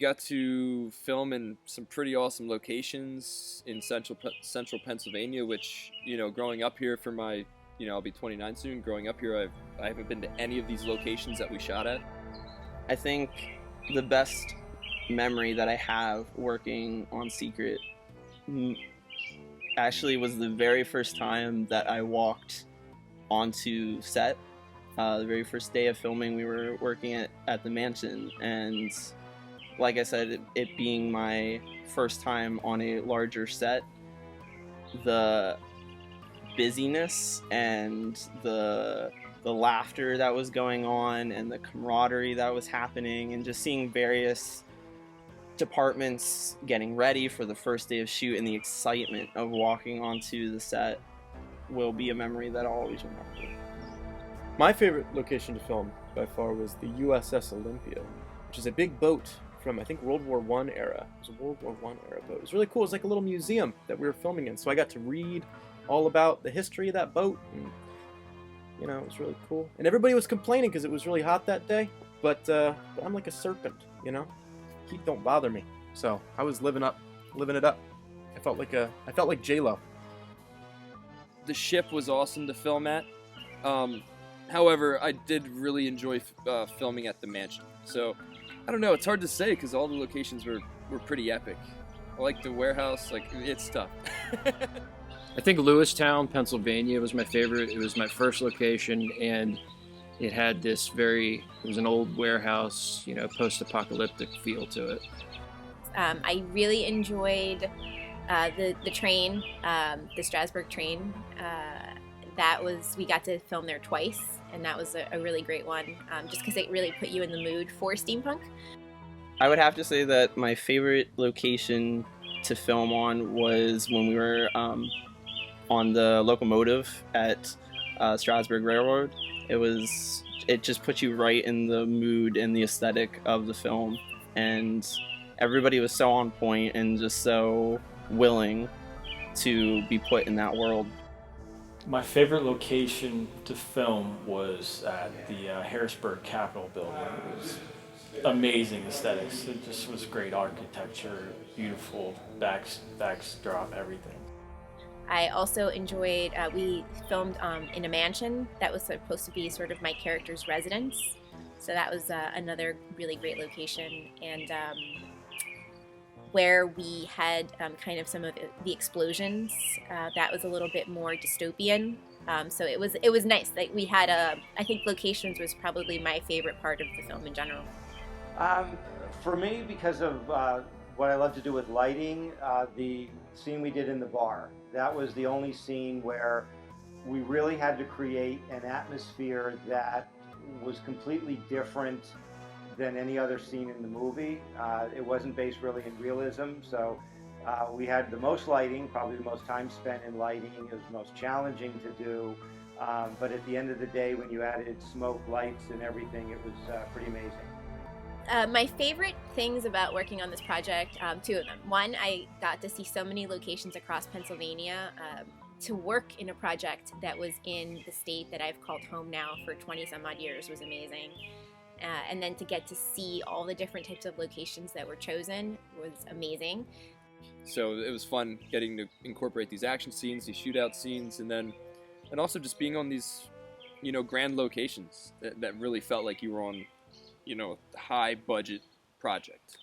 got to film in some pretty awesome locations in central Pennsylvania, which, growing up here for my, I'll be 29 soon. Growing up here, I haven't been to any of these locations that we shot at. I think the best memory that I have working on Secret actually was the very first time that I walked onto set. The very first day of filming, we were working at the mansion, and like I said, it being my first time on a larger set, the busyness and the laughter that was going on and the camaraderie that was happening, and just seeing various departments getting ready for the first day of shoot and the excitement of walking onto the set will be a memory that I'll always remember. My favorite location to film by far was the Uss Olympia, which is a big boat from, I think, World War I era. It was a World War I era boat. It was really cool. It was like a little museum that we were filming in. So I got to read all about the history of that boat, and it was really cool. And everybody was complaining because it was really hot that day, but I'm like a serpent, Heat don't bother me. So I was living it up. I felt like J-Lo. The ship was awesome to film at. However, I did really enjoy filming at the mansion. So, I don't know, it's hard to say because all the locations were pretty epic. I like the warehouse, it's tough. I think Lewistown, Pennsylvania was my favorite. It was my first location, and it had it was an old warehouse, post-apocalyptic feel to it. I really enjoyed the train, the Strasbourg Train. We got to film there twice, and that was a really great one, just because it really put you in the mood for steampunk. I would have to say that my favorite location to film on was when we were on the locomotive at Strasbourg Railroad. It just put you right in the mood and the aesthetic of the film, and everybody was so on point and just so willing to be put in that world. My favorite location to film was at the Harrisburg Capitol building. It was amazing aesthetics. It just was great architecture, beautiful backdrop, everything. I also enjoyed, we filmed in a mansion that was supposed to be sort of my character's residence. So that was another really great location. And where we had kind of some of the explosions, that was a little bit more dystopian. So it was nice. We had I think locations was probably my favorite part of the film in general. For me, because of what I love to do with lighting, the scene we did in the bar, that was the only scene where we really had to create an atmosphere that was completely different than any other scene in the movie. It wasn't based really in realism, so we had the most lighting, probably the most time spent in lighting. It was the most challenging to do, but at the end of the day, when you added smoke, lights, and everything, it was pretty amazing. My favorite things about working on this project, two of them. One, I got to see so many locations across Pennsylvania. To work in a project that was in the state that I've called home now for 20 some odd years was amazing. And then to get to see all the different types of locations that were chosen was amazing. So it was fun getting to incorporate these action scenes, these shootout scenes, and also just being on these, grand locations that really felt like you were on, a high budget project.